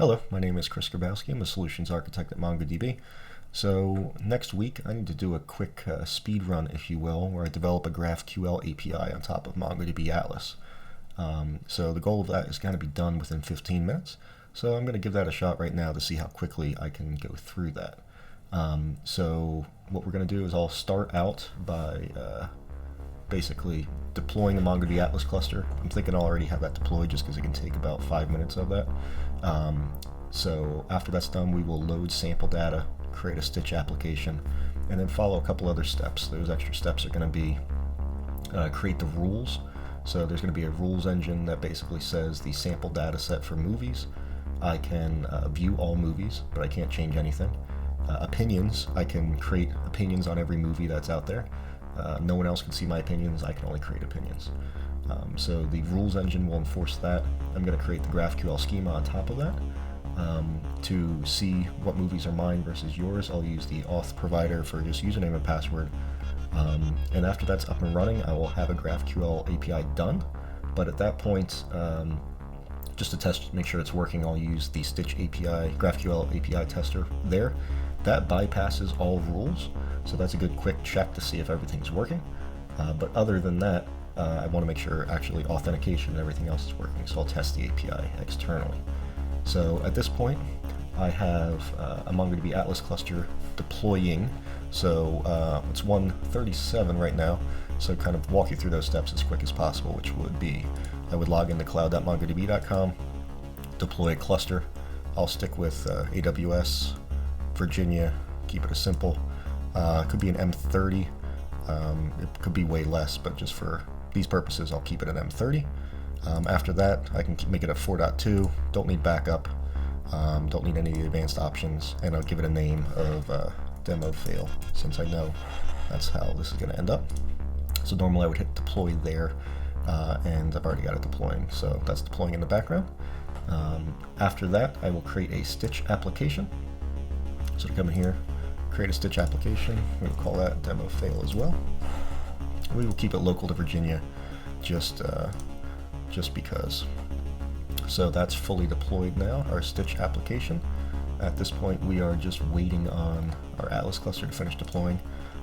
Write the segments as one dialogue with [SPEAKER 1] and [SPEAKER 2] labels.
[SPEAKER 1] Hello, my name is Chris Grabowski. I'm a solutions architect at MongoDB. So next week I need to do a quick speed run, if you will, where I develop a GraphQL API on top of MongoDB Atlas. So the goal of that is going to be done within 15 minutes. So I'm going to give that a shot right now to see how quickly I can go through that. So what we're going to do is I'll start out by basically deploying the MongoDB Atlas cluster. I'm thinking I'll already have that deployed just because it can take about 5 minutes of that. So after that's done, we will load sample data, create a stitch application, and then follow a couple other steps. Those extra steps are going to be create the rules. So there's going to be a rules engine that basically says the sample data set for movies. I can view all movies, but I can't change anything. Opinions, I can create opinions on every movie that's out there. No one else can see my opinions, I can only create opinions. So the rules engine will enforce that. I'm going to create the GraphQL schema on top of that. To see what movies are mine versus yours, I'll use the auth provider for just username and password. And after that's up and running, I will have a GraphQL API done. But at that point, just to test, make sure it's working, I'll use the Stitch API, GraphQL API tester there. That bypasses all rules, so that's a good quick check to see if everything's working. But other than that, I want to make sure actually authentication and everything else is working, so I'll test the API externally. So at this point, I have a MongoDB Atlas cluster deploying, so it's 1:37 right now, so kind of walk you through those steps as quick as possible, which would be, I would log into cloud.mongodb.com, deploy a cluster. I'll stick with AWS, Virginia, keep it as simple. It could be an M30, it could be way less, but just for these purposes, I'll keep it at M30. After that, I can make it a 4.2, don't need backup, don't need any of the advanced options, and I'll give it a name of demo fail, since I know that's how this is going to end up. So normally I would hit deploy there, and I've already got it deploying, so that's deploying in the background. After that, I will create a Stitch application. So to come in here, create a Stitch application, we'll call that demo fail as well. We will keep it local to Virginia, just because. So that's fully deployed now, our Stitch application. At this point, we are just waiting on our Atlas cluster to finish deploying.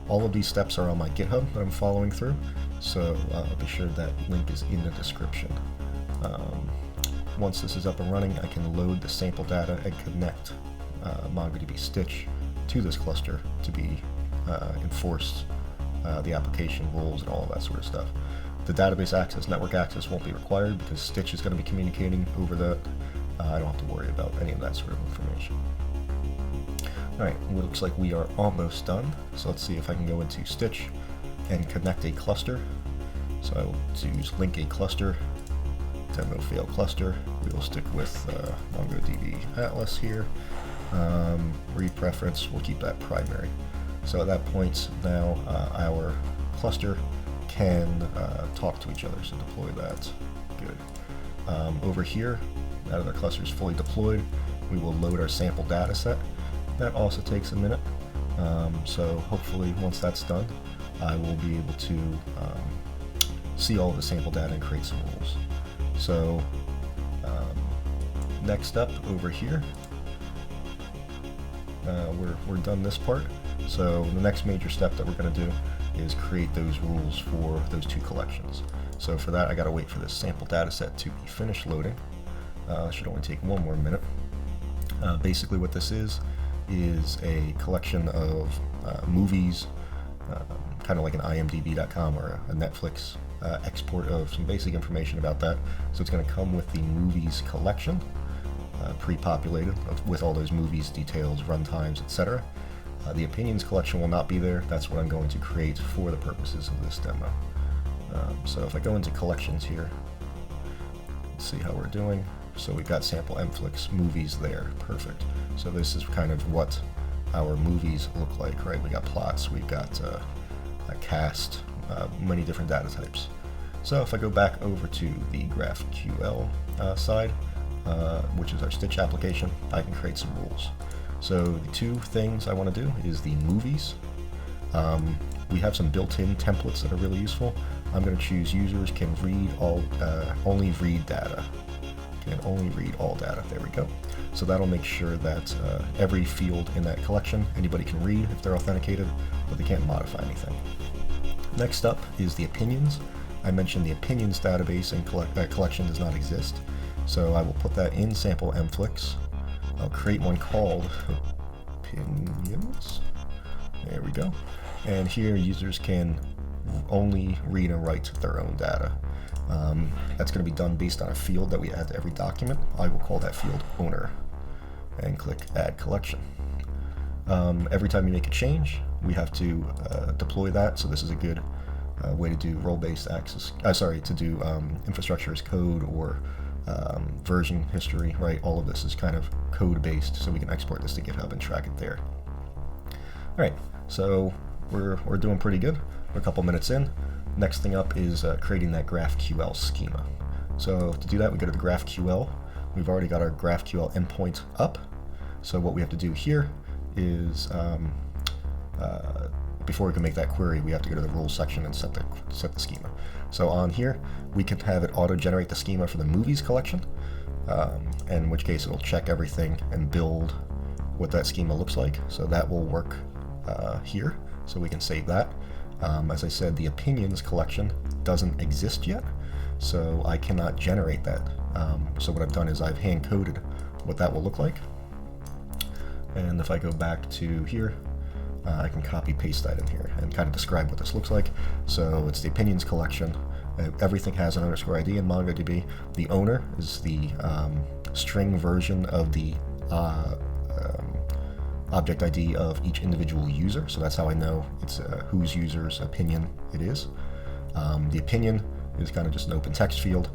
[SPEAKER 1] All of these steps are on my GitHub that I'm following through, so be sure that link is in the description. Once this is up and running, I can load the sample data and connect MongoDB Stitch to this cluster to be enforced, the application rules and all of that sort of stuff. The database access, network access won't be required because Stitch is going to be communicating over that. I don't have to worry about any of that sort of information. Alright, it looks like we are almost done. So let's see if I can go into Stitch and connect a cluster. So I will choose link a cluster, demo fail cluster. We will stick with MongoDB Atlas here. Read preference, we'll keep that primary. So at that point now our cluster can talk to each other, so deploy that. Good. Over here, now that our cluster is fully deployed, we will load our sample data set. That also takes a minute, so hopefully once that's done, I will be able to see all of the sample data and create some rules. So next up over here, we're done this part. So the next major step that we're going to do is create those rules for those two collections. So for that, I got to wait for this sample data set to be finished loading. It should only take 1 more minute. Basically what this is a collection of movies, kind of like an imdb.com or a Netflix export of some basic information about that. So it's going to come with the movies collection, pre-populated with all those movies, details, runtimes, etc. The opinions collection will not be there. That's what I'm going to create for the purposes of this demo. So if I go into collections here, let's see how we're doing. So we've got sample mflix movies there. Perfect. So this is kind of what our movies look like, right? We got plots, we've got a cast, many different data types. So if I go back over to the GraphQL side, which is our Stitch application, I can create some rules. So the two things I want to do is the movies. We have some built-in templates that are really useful. I'm going to choose users can read all, only read data. can only read all data. There we go. So that'll make sure that every field in that collection, anybody can read if they're authenticated, but they can't modify anything. Next up is the opinions. I mentioned the opinions database and collection does not exist. So I will put that in sample mflix. I'll create one called opinions. There we go. And here users can only read and write their own data. That's going to be done based on a field that we add to every document. I will call that field owner and click add collection. Every time you make a change, we have to deploy that. So this is a good way to do role-based access. To do infrastructure as code or version history, right? All of this is kind of code-based, so we can export this to GitHub and track it there. All right, so we're doing pretty good. We're a couple minutes in. Next thing up is creating that GraphQL schema. So to do that, we go to the GraphQL. We've already got our GraphQL endpoint up. So what we have to do here is, before we can make that query, we have to go to the rules section and set the schema. So on here, we can have it auto-generate the schema for the movies collection, in which case it'll check everything and build what that schema looks like. So that will work here, so we can save that. As I said, the opinions collection doesn't exist yet, so I cannot generate that. So what I've done is I've hand-coded what that will look like. And if I go back to here, I can copy-paste that in here and kind of describe what this looks like. So it's the opinions collection. Everything has an underscore ID in MongoDB. The owner is the string version of the object ID of each individual user. So that's how I know it's whose user's opinion it is. The opinion is kind of just an open text field.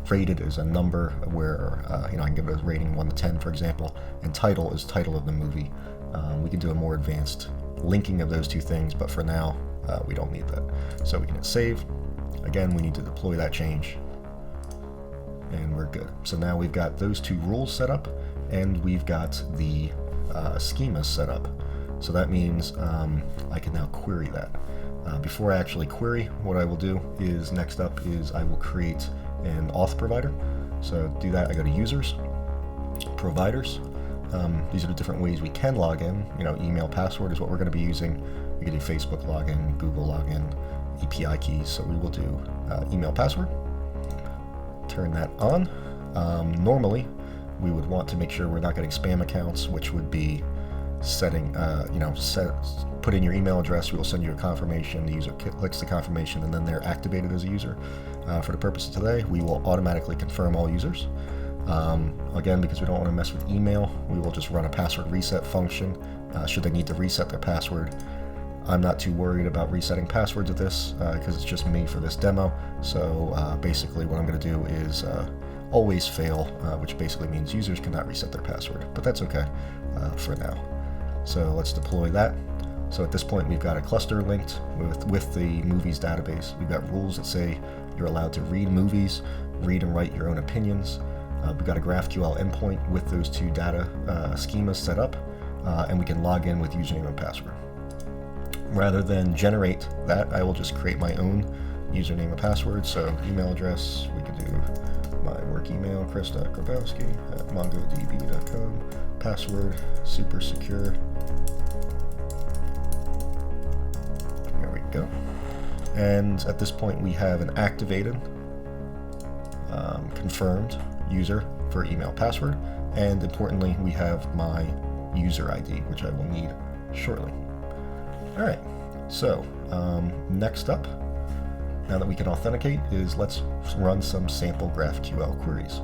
[SPEAKER 1] Rated is a number where I can give it a rating 1 to 10, for example. And title is title of the movie. We can do a more advanced linking of those two things, but for now, we don't need that. So we can hit save. Again, we need to deploy that change, and we're good. So now we've got those two rules set up, and we've got the schemas set up. So that means I can now query that. Before I actually query, what I will do is next up is I will create an auth provider. So to do that, I go to users, providers. These are the different ways we can log in. Email password is what we're going to be using. We can do Facebook login, Google login, API keys. So we will do email password. Turn that on. Normally, we would want to make sure we're not getting spam accounts, which would be setting, put in your email address. We will send you a confirmation. The user clicks the confirmation, and then they're activated as a user. For the purpose of today, we will automatically confirm all users. Again, because we don't want to mess with email, we will just run a password reset function should they need to reset their password. I'm not too worried about resetting passwords with this because it's just me for this demo. So basically what I'm going to do is always fail, which basically means users cannot reset their password, but that's okay for now. So let's deploy that. So at this point, we've got a cluster linked with the movies database. We've got rules that say you're allowed to read movies, read and write your own opinions. We've got a GraphQL endpoint with those two data schemas set up, and we can log in with username and password. Rather than generate that, I will just create my own username and password. So email address, we can do my work email, chris.grabowski@mongodb.com. Password, super secure. There we go. And at this point, we have an activated, confirmed user for email password. And importantly, we have my user ID, which I will need shortly. All right, so next up, now that we can authenticate, is let's run some sample GraphQL queries.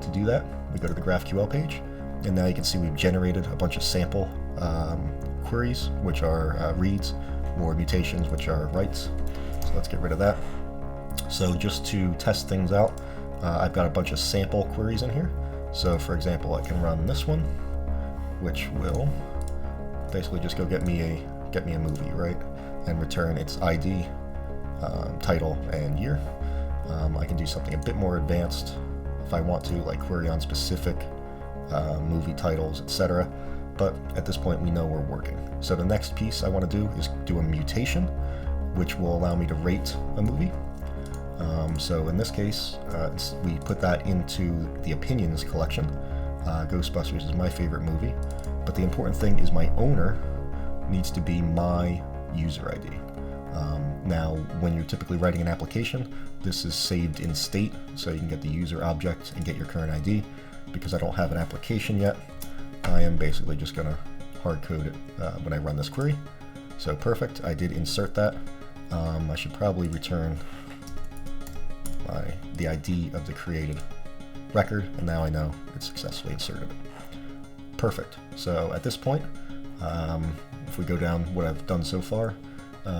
[SPEAKER 1] To do that, we go to the GraphQL page, and now you can see we've generated a bunch of sample queries, which are reads, or mutations, which are writes. So let's get rid of that. So just to test things out, I've got a bunch of sample queries in here. So for example, I can run this one, which will basically just go get me a movie, right? And return its ID, title, and year. I can do something a bit more advanced if I want to, like query on specific movie titles, etc. But at this point, we know we're working. So the next piece I want to do is do a mutation, which will allow me to rate a movie. So in this case, we put that into the opinions collection. Ghostbusters is my favorite movie, but the important thing is my owner needs to be my user ID. Now, when you're typically writing an application, this is saved in state, so you can get the user object and get your current ID. Because I don't have an application yet, I am basically just going to hard code it when I run this query. So perfect, I did insert that. I should probably return the ID of the created record, and now I know it's successfully inserted. Perfect. So at this point, if we go down what I've done so far,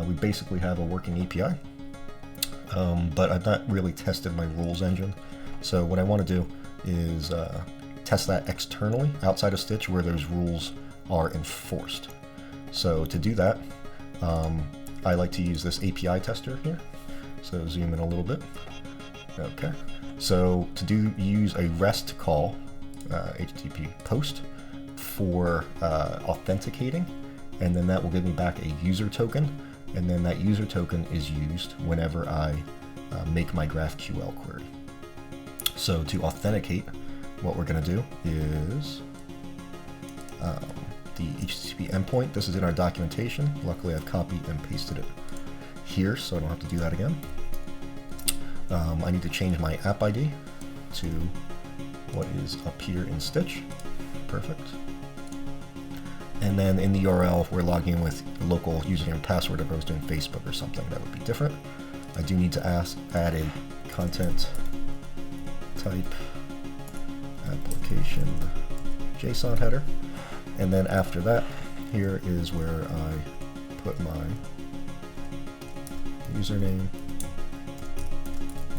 [SPEAKER 1] we basically have a working API, but I've not really tested my rules engine. So what I want to do is test that externally outside of Stitch where those rules are enforced. So to do that, I like to use this API tester here. So zoom in a little bit. Okay. So to use a REST call, HTTP post, for authenticating, and then that will give me back a user token, and then that user token is used whenever I make my GraphQL query. So to authenticate, what we're going to do is the HTTP endpoint. This is in our documentation. Luckily, I've copied and pasted it here, so I don't have to do that again. I need to change my app ID to what is up here in Stitch. Perfect. And then in the URL, we're logging in with a local username and password. If I was doing Facebook or something, that would be different. I do need to add a content type application JSON header. And then after that, here is where I put my username,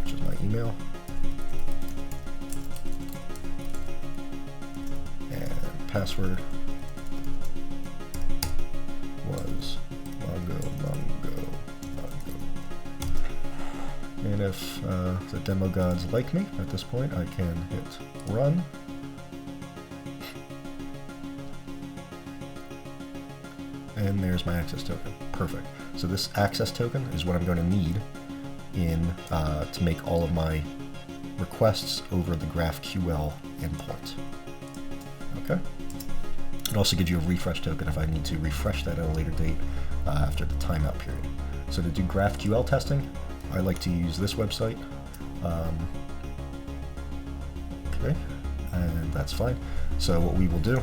[SPEAKER 1] which is my email, and password was Mongo. And if the demo gods like me at this point, I can hit run. And there's my access token. Perfect. So this access token is what I'm going to need to make all of my requests over the GraphQL endpoint. Okay. It also gives you a refresh token if I need to refresh that at a later date after the timeout period. So to do GraphQL testing, I like to use this website. Okay, and that's fine. So what we will do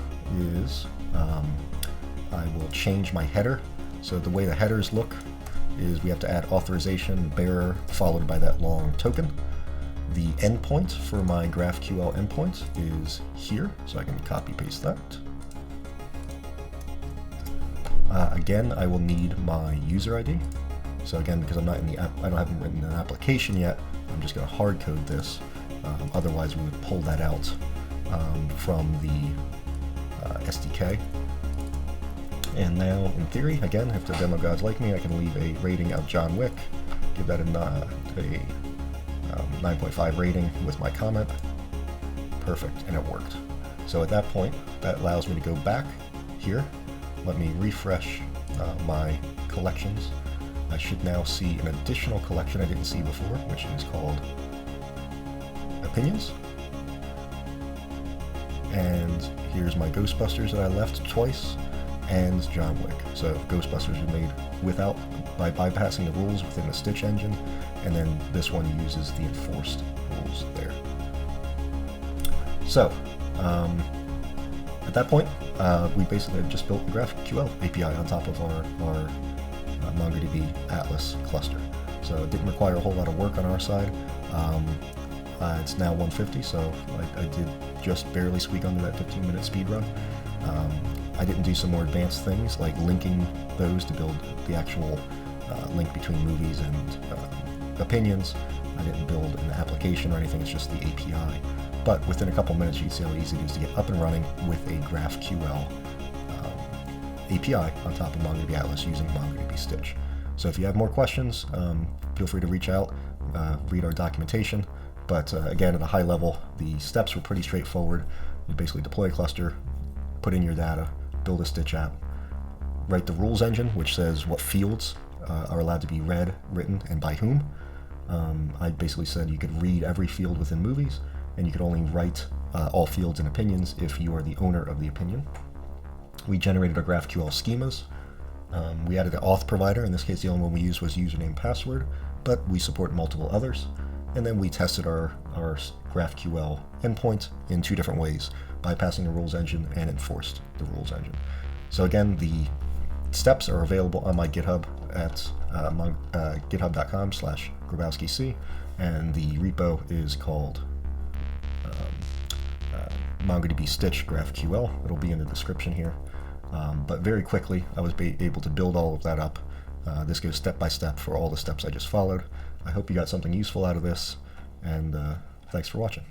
[SPEAKER 1] is I will change my header. So the way the headers look is we have to add authorization bearer followed by that long token. The endpoint for my GraphQL endpoint is here, so I can copy paste that. Again, I will need my user ID. So again, because I'm not in the app, I haven't written an application yet, I'm just going to hard code this. Otherwise, we would pull that out from the SDK. And now, in theory, again, if the demo gods like me, I can leave a rating of John Wick, give that a 9.5 rating with my comment. Perfect, and it worked. So at that point, that allows me to go back here. Let me refresh my collections. I should now see an additional collection I didn't see before, which is called Opinions. And here's my Ghostbusters that I left twice, and John Wick. So Ghostbusters are made by bypassing the rules within the Stitch engine, and then this one uses the enforced rules there. So at that point, we basically just built the GraphQL API on top of our MongoDB Atlas cluster. So it didn't require a whole lot of work on our side. It's now 1:50, so I did just barely squeak under that 15-minute speed run. I didn't do some more advanced things like linking those to build the actual link between movies and opinions. I didn't build an application or anything, it's just the API. But within a couple minutes, you can see how easy it is to get up and running with a GraphQL API on top of MongoDB Atlas using MongoDB Stitch. So if you have more questions, feel free to reach out, read our documentation. But again, at a high level, the steps were pretty straightforward. You basically deploy a cluster, put in your data, build a Stitch app, write the rules engine, which says what fields are allowed to be read, written, and by whom. I basically said you could read every field within movies, and you could only write all fields and opinions if you are the owner of the opinion. We generated our GraphQL schemas. We added an auth provider. In this case, the only one we used was username and password, but we support multiple others. And then we tested our GraphQL endpoint in 2 different ways, bypassing the rules engine and enforced the rules engine. So again, the steps are available on my GitHub at github.com/grabowskic, and the repo is called MongoDB Stitch GraphQL. It'll be in the description here. But very quickly, I was able to build all of that up. This goes step by step for all the steps I just followed. I hope you got something useful out of this, and thanks for watching.